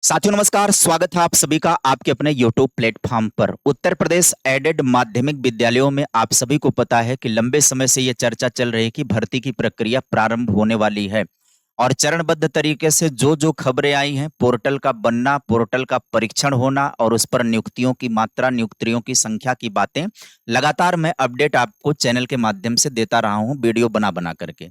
साथियों नमस्कार, स्वागत है आप सभी का आपके अपने YouTube प्लेटफॉर्म पर। उत्तर प्रदेश एडेड माध्यमिक विद्यालयों में आप सभी को पता है कि लंबे समय से ये चर्चा चल रही है कि भर्ती की प्रक्रिया प्रारंभ होने वाली है और चरणबद्ध तरीके से जो खबरें आई हैं, पोर्टल का बनना, पोर्टल का परीक्षण होना और उस पर नियुक्तियों की मात्रा, नियुक्तियों की संख्या की बातें लगातार मैं अपडेट आपको चैनल के माध्यम से देता रहा हूं, वीडियो बना करके।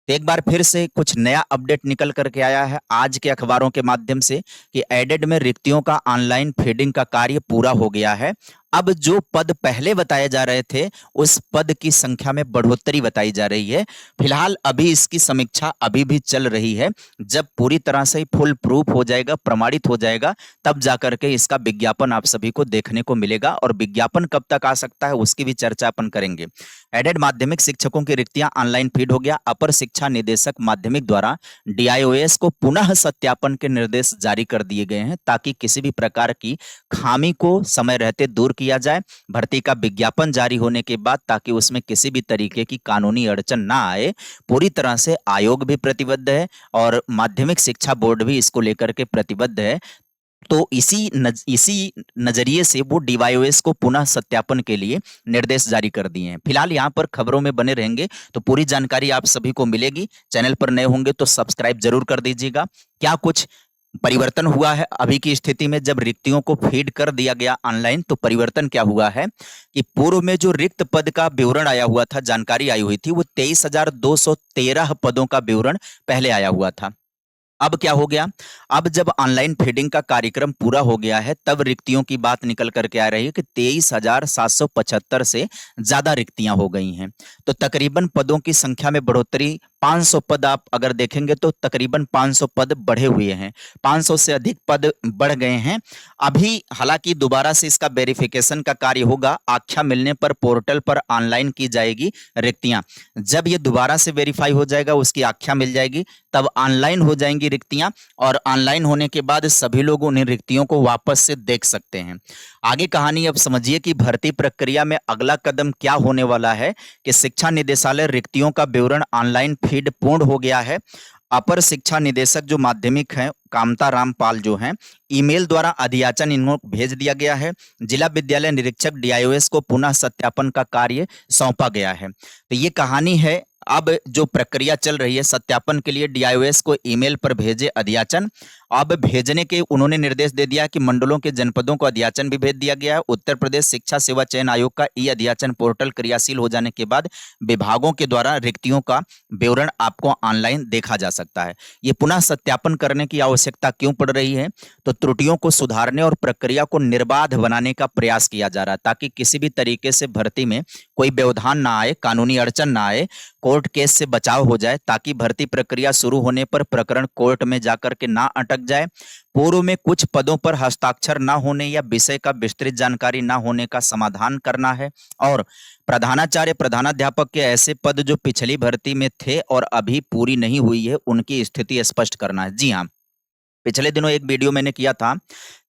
तो एक बार फिर से कुछ नया अपडेट निकल करके आया है आज के अखबारों के माध्यम से कि एडेड में रिक्तियों का ऑनलाइन फीडिंग का कार्य पूरा हो गया है। अब जो पद पहले बताए जा रहे थे, उस पद की संख्या में बढ़ोतरी बताई जा रही है। फिलहाल अभी इसकी समीक्षा अभी भी चल रही है। जब पूरी तरह से फुल प्रूफ हो जाएगा, प्रमाणित हो जाएगा, तब जाकर के इसका विज्ञापन आप सभी को देखने को मिलेगा और विज्ञापन कब तक आ सकता है उसकी भी चर्चा अपन करेंगे। एडेड माध्यमिक शिक्षकों की रिक्तियां ऑनलाइन फीड हो गया। अपर शिक्षा निदेशक माध्यमिक द्वारा डीआईओएस को पुनः सत्यापन के निर्देश जारी कर दिए गए हैं ताकि किसी भी प्रकार की खामी को समय रहते दूर किया जाए। भर्ती का विज्ञापन जारी होने के बाद ताकि उसमें किसी भी तरीके की कानूनी अड़चन ना आए, पूरी तरह से आयोग भी प्रतिबद्ध है और माध्यमिक शिक्षा बोर्ड भी इसको लेकर के प्रतिबद्ध है। तो इसी नजरिए से वो डीवाईओएस को पुनः सत्यापन के लिए निर्देश जारी कर दिए हैं। फिलहाल यहाँ पर खबरों में बने रहेंगे तो पूरी जानकारी आप सभी को मिलेगी। चैनल पर नए होंगे तो सब्सक्राइब जरूर कर दीजिएगा। क्या कुछ परिवर्तन हुआ है अभी की स्थिति में, जब रिक्तियों को फीड कर दिया गया ऑनलाइन, तो परिवर्तन क्या हुआ है कि पूर्व में जो रिक्त पद का विवरण आया हुआ था, जानकारी आई हुई थी, वो 23,213 पदों का विवरण पहले आया हुआ था। अब क्या हो गया, अब जब ऑनलाइन फीडिंग का कार्यक्रम पूरा हो गया है, तब रिक्तियों की बात निकल करके आ रही है कि 23,775 से ज्यादा रिक्तियां हो गई हैं। तो तकरीबन पदों की संख्या में बढ़ोतरी, 500 पद आप अगर देखेंगे तो तकरीबन 500 पद बढ़े हुए हैं, 500 से अधिक पद बढ़ गए हैं। अभी हालांकि दोबारा से इसका वेरिफिकेशन का कार्य होगा। आख्या मिलने पर पोर्टल पर ऑनलाइन की जाएगी रिक्तियां। जब ये दोबारा से वेरीफाई हो जाएगा, उसकी आख्या मिल जाएगी, तब ऑनलाइन हो जाएंगी रिक्तियां और ऑनलाइन होने के बाद सभी लोग उन्हें रिक्तियों को वापस से देख सकते हैं। आगे कहानी अब समझिए कि भर्ती प्रक्रिया में अगला कदम क्या होने वाला है कि शिक्षा निदेशालय रिक्तियों का विवरण ऑनलाइन फीड पूर्ण हो गया है। अपर शिक्षा निदेशक जो माध्यमिक हैं, कामता रामपाल जो हैं, ईमेल द्वारा अधियाचन इनको भेज दिया गया है। जिला विद्यालय निरीक्षक डीआईओएस को पुनः सत्यापन का कार्य सौंपा गया है। तो ये कहानी है। अब जो प्रक्रिया चल रही है सत्यापन के लिए, डीआईओएस को ईमेल पर भेजे अधियाचन। अब भेजने के उन्होंने निर्देश दे दिया कि मंडलों के जनपदों को अधियाचन भी भेज दिया गया है। उत्तर प्रदेश शिक्षा सेवा चयन आयोग का ई अधियाचन पोर्टल क्रियाशील हो जाने के बाद विभागों के द्वारा रिक्तियों का विवरण आपको ऑनलाइन देखा जा सकता है। ये पुनः सत्यापन करने की आवश्यकता क्यों पड़ रही है, तो त्रुटियों को सुधारने और प्रक्रिया को निर्बाध बनाने का प्रयास किया जा रहा है ताकि किसी भी तरीके से भर्ती में कोई व्यवधान ना आए, कानूनी अड़चन ना आए, कोर्ट केस से बचाव हो जाए, ताकि भर्ती प्रक्रिया शुरू होने पर प्रकरण कोर्ट में जाकर के ना अटक जाए। पूर्व में कुछ पदों पर हस्ताक्षर ना होने या विषय का विस्तृत जानकारी ना होने का समाधान करना है और प्रधानाचार्य, प्रधानाध्यापक के ऐसे पद जो पिछली भर्ती में थे और अभी पूरी नहीं हुई है, उनकी स्थिति स्पष्ट करना है। जी हाँ, पिछले दिनों एक वीडियो मैंने किया था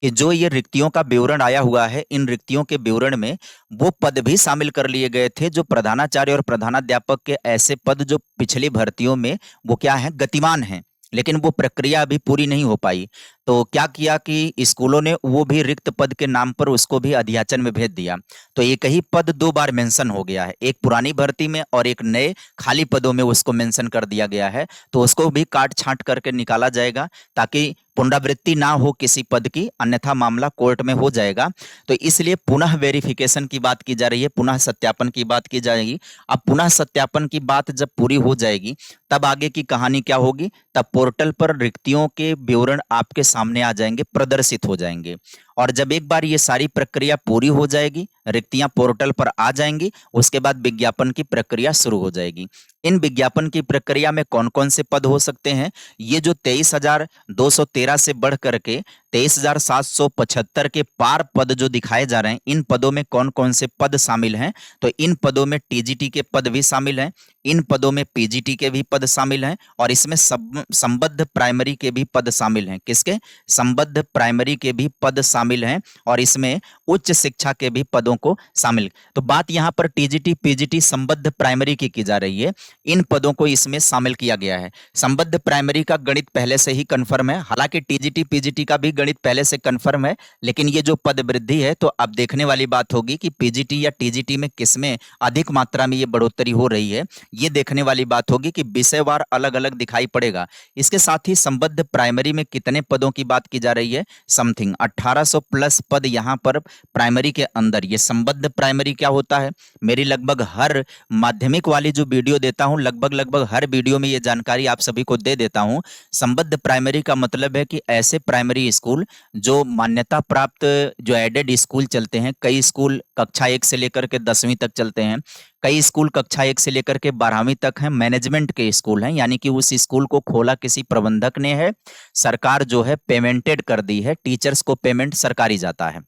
कि जो ये रिक्तियों का विवरण आया हुआ है, इन रिक्तियों के विवरण में वो पद भी शामिल कर लिए गए थे जो प्रधानाचार्य और प्रधानाध्यापक के ऐसे पद जो पिछली भर्तियों में वो क्या है, गतिमान हैं, लेकिन वो प्रक्रिया अभी पूरी नहीं हो पाई। तो क्या किया कि स्कूलों ने वो भी रिक्त पद के नाम पर उसको भी अधियाचन में भेज दिया। तो एक ही पद दो बार मेंशन हो गया है, एक पुरानी भर्ती में और एक नए खाली पदों में उसको मेंशन कर दिया गया है। तो उसको भी काट छांट करके निकाला जाएगा ताकि पुनरावृत्ति ना हो किसी पद की, अन्यथा मामला कोर्ट में हो जाएगा। तो इसलिए पुनः वेरिफिकेशन की बात की जा रही है, पुनः सत्यापन की बात की जाएगी। अब पुनः सत्यापन की बात जब पूरी हो जाएगी, तब आगे की कहानी क्या होगी, तब पोर्टल पर रिक्तियों के विवरण आपके सामने आ जाएंगे, प्रदर्शित हो जाएंगे। और जब एक बार ये सारी प्रक्रिया पूरी हो जाएगी, रिक्तियां पोर्टल पर आ जाएंगी, उसके बाद विज्ञापन की प्रक्रिया शुरू हो जाएगी। इन विज्ञापन की प्रक्रिया में कौन कौन से पद हो सकते हैं, ये जो 23,213 से बढ़ करके 23,775 के पार पद जो दिखाए जा रहे हैं, इन पदों में कौन कौन से पद शामिल हैं, तो इन पदों में टीजीटी के पद भी शामिल हैं, इन पदों में पीजीटी के भी पद शामिल हैं और इसमें संबद्ध प्राइमरी के भी पद शामिल हैं। किसके? संबद्ध प्राइमरी के भी पद शामिल हैं और इसमें उच्च शिक्षा के भी पदों को शामिल। तो बात यहाँ पर टीजीटी पीजीटी संबद्ध प्राइमरी की जा रही है। इन पदों को इसमें शामिल किया गया है। संबद्ध प्राइमरी का गणित पहले से ही कंफर्म है, हालांकि टीजीटी पीजीटी का भी गणित पहले से कंफर्म है, लेकिन ये जो पद वृद्धि है तो अब देखने वाली बात होगी कि पीजीटी या टीजीटी में किसमें अधिक मात्रा में ये बढ़ोतरी हो रही है। ये देखने वाली बात होगी कि विषयवार अलग अलग दिखाई पड़ेगा। इसके साथ ही संबद्ध प्राइमरी में कितने पदों की बात की जा रही है? समथिंग 1800 प्लस पद यहाँ पर प्राइमरी के अंदर। ये संबद्ध प्राइमरी क्या होता है? मेरी लगभग हर माध्यमिक वाली जो वीडियो देता हूं, लगभग हर वीडियो में ये जानकारी आप सभी को दे देता हूं। संबद्ध प्राइमरी का मतलब है कि ऐसे प्राइमरी स्कूल जो मान्यता प्राप्त जो एडेड स्कूल चलते हैं, कई स्कूल कक्षा 1 से लेकर के 10वीं तक चलते हैं, कई स्कूल कक्षा 1 से लेकर के 12वीं तक हैं, मैनेजमेंट के स्कूल हैं, यानी कि उस स्कूल को खोला किसी प्रबंधक ने है, सरकार जो है पेमेंटेड कर दी है, टीचर्स को पेमेंट सरकारी जाता है।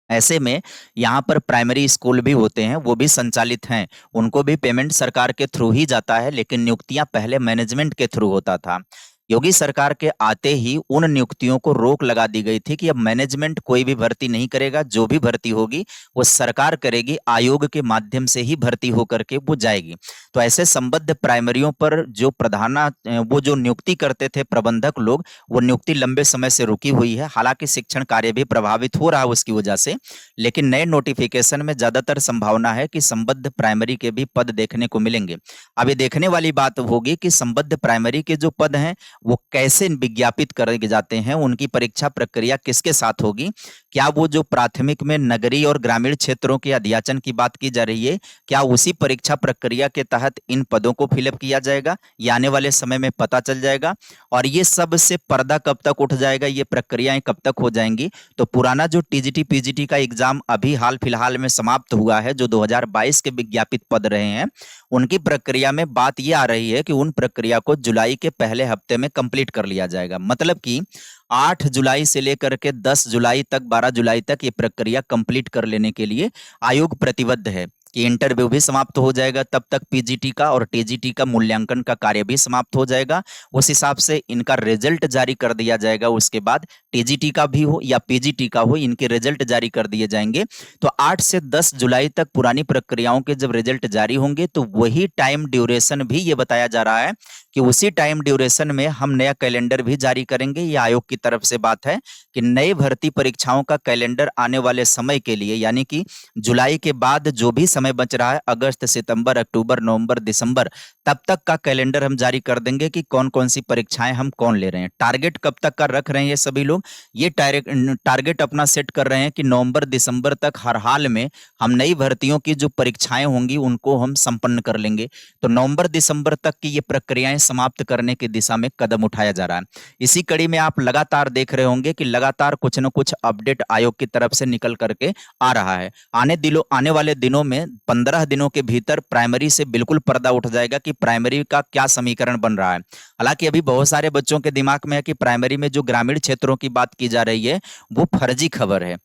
ऐसे में यहाँ पर प्राइमरी स्कूल भी होते हैं, वो भी संचालित हैं, उनको भी पेमेंट सरकार के थ्रू ही जाता है, लेकिन नियुक्तियां पहले मैनेजमेंट के थ्रू होता था। योगी सरकार के आते ही उन नियुक्तियों को रोक लगा दी गई थी कि अब मैनेजमेंट कोई भी भर्ती नहीं करेगा, जो भी भर्ती होगी वो सरकार करेगी, आयोग के माध्यम से ही भर्ती होकर के वो जाएगी। तो ऐसे संबद्ध प्राइमरियों पर जो वो जो नियुक्ति करते थे प्रबंधक लोग, वो नियुक्ति लंबे समय से रुकी हुई है। हालांकि शिक्षण कार्य भी प्रभावित हो रहा है उसकी वजह से, लेकिन नए नोटिफिकेशन में ज्यादातर संभावना है कि संबद्ध प्राइमरी के भी पद देखने को मिलेंगे। अब ये देखने वाली बात होगी कि संबद्ध प्राइमरी के जो पद हैं वो कैसे विज्ञापित करे जाते हैं, उनकी परीक्षा प्रक्रिया किसके साथ होगी? क्या वो जो प्राथमिक में नगरीय और ग्रामीण क्षेत्रों के अध्याचन की बात की जा रही है, क्या उसी परीक्षा प्रक्रिया के तहत इन पदों को फिलअप किया जाएगा? ये आने वाले समय में पता चल जाएगा। और ये सब से पर्दा कब तक उठ जाएगा, ये प्रक्रियाएं कब तक हो जाएंगी? तो पुराना जो टीजीटी पीजीटी का एग्जाम अभी हाल फिलहाल में समाप्त हुआ है, जो 2022 के विज्ञापित पद रहे हैं, उनकी प्रक्रिया में बात ये आ रही है कि उन प्रक्रिया को जुलाई के पहले हफ्ते में कंप्लीट कर लिया जाएगा। मतलब कि 8 जुलाई से लेकर के 10 जुलाई तक, 12 जुलाई तक ये प्रक्रिया कंप्लीट कर लेने के लिए आयोग प्रतिबद्ध है कि इंटरव्यू भी समाप्त हो जाएगा, तब तक पीजीटी का और टीजीटी का मूल्यांकन का कार्य भी समाप्त हो जाएगा। उस हिसाब से इनका रिजल्ट जारी कर दिया जाएगा। उसके बाद टीजीटी का भी हो या पीजीटी का हो, इनके रिजल्ट जारी कर दिए जाएंगे। तो 8 से 10 जुलाई तक पुरानी प्रक्रियाओं के जब रिजल्ट जारी होंगे तो वही टाइम ड्यूरेशन भी ये बताया जा रहा है कि उसी टाइम ड्यूरेशन में हम नया कैलेंडर भी जारी करेंगे। ये आयोग की तरफ से बात है कि नई भर्ती परीक्षाओं का कैलेंडर आने वाले समय के लिए, यानी कि जुलाई के बाद जो भी समय बच रहा है, अगस्त, सितंबर, अक्टूबर, नवंबर, दिसंबर, तब तक का कैलेंडर हम जारी कर देंगे कि कौन कौन सी परीक्षाएं हम कौन ले रहे हैं। टारगेट कब तक का रख रहे हैं ये सभी लोग? ये टारगेट अपना सेट कर रहे हैं कि नवंबर दिसंबर तक हर हाल में हम नई भर्तियों की जो परीक्षाएं होंगी उनको हम संपन्न कर लेंगे। तो नवंबर दिसंबर तक की ये प्रक्रियाएं समाप्त करने की दिशा में कदम उठाया जा रहा है। इसी कड़ी में आप लगातार देख रहे होंगे कि लगातार कुछ न कुछ अपडेट आयोग की तरफ से निकल करके आ रहा है। आने वाले दिनों में 15 दिनों के भीतर प्राइमरी से बिल्कुल पर्दा उठ जाएगा कि प्राइमरी का क्या समीकरण बन रहा है। हालांकि अभी बहुत सारे बच्चों के दिमाग में है कि प्राइमरी में जो ग्रामीण क्षेत्रों की बात की जा रही है वो फर्जी खबर है,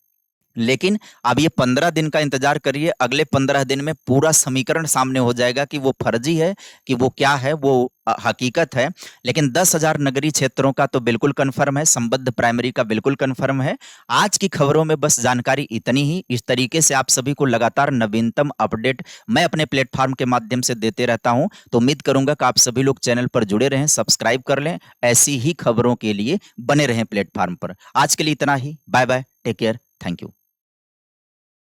लेकिन अब ये 15 दिन का इंतजार करिए, अगले 15 दिन में पूरा समीकरण सामने हो जाएगा कि वो फर्जी है कि वो क्या है, वो हकीकत है। लेकिन 10,000 नगरीय क्षेत्रों का तो बिल्कुल कंफर्म है, संबद्ध प्राइमरी का बिल्कुल कंफर्म है। आज की खबरों में बस जानकारी इतनी ही। इस तरीके से आप सभी को लगातार नवीनतम अपडेट मैं अपने प्लेटफॉर्म के माध्यम से देते रहता हूं। तो उम्मीद करूंगा कि आप सभी लोग चैनल पर जुड़े रहें, सब्सक्राइब कर लें, ऐसी ही खबरों के लिए बने रहें प्लेटफॉर्म पर। आज के लिए इतना ही। Bye bye, take care, thank you.